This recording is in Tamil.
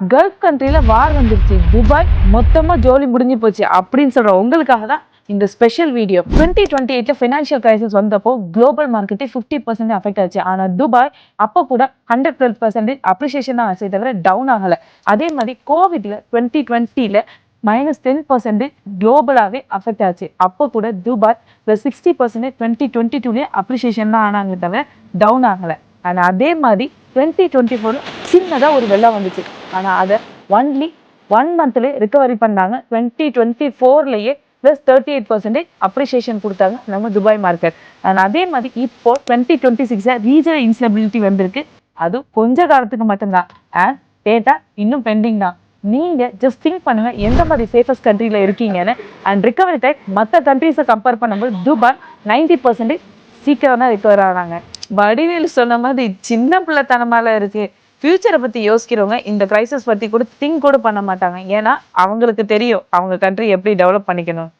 கல்ஃப் கண்ட்ரியில வார் வந்துருச்சு, துபாய் மொத்தமா ஜோலி முடிஞ்சு போச்சு அப்படின்னு சொல்ற உங்களுக்காக தான் இந்த ஸ்பெஷல் வீடியோ. 2028 ஃபினான்ஷியல் கிரைசிஸ் வந்தப்போ குளோபல் மார்க்கெட்டே 50% அஃபெக்ட் ஆச்சு. ஆனா துபாய் அப்போ கூட 112% அப்ரிசியேஷன் தான் ஆச்சு, தவிர டவுன் ஆகல. அதே மாதிரி கோவிட்ல 2020ல -10% குளோபலாவே அஃபெக்ட் ஆச்சு. அப்போ கூட துபாய் +60% 2022 அப்ரிசியேஷன் தான் ஆனாங்க, தவிர டவுன் ஆகல. ஆனா அதே மாதிரி 2024 சின்னதா ஒரு வெள்ளம் வந்துச்சு. ஆனா அதை ஒன்லி 1 மந்த்லேயே ரிகவரி பண்ணாங்க. 2024லயே +38% அப்ரிசியேஷன் கொடுத்தாங்க நம்ம துபாய் மார்க்கெட். ஆனா அதே மாதிரி இப்போ 2026 ரீஜனல் இன்ஸ்டபிலிட்டி வந்திருக்கு. அது கொஞ்ச காலத்துக்கு மட்டும்தான். அண்ட் டேட்டா இன்னும் பெண்டிங் தான். நீங்க ஜஸ்ட் திங்க் பண்ணுங்க எந்த மாதிரி சேஃபஸ்ட் கண்ட்ரியில இருக்கீங்கன்னு. அண்ட் ரிகவரி டைம் மற்ற கண்ட்ரிஸை கம்பேர் பண்ணும்போது துபாய் 90% சீக்கிரம் தான் ரிகவர் ஆனாங்க. வடிவேலு சொன்ன மாதிரி சின்ன பிள்ளைத்தனமால இருக்கு. ஃபியூச்சரை பத்தி யோசிக்கிறவங்க இந்த கிரைசிஸ் பத்தி கூட திங்க் கூட பண்ண மாட்டாங்க. ஏன்னா அவங்களுக்கு தெரியும் அவங்க கண்ட்ரி எப்படி டெவலப் பண்ணிக்கணும்.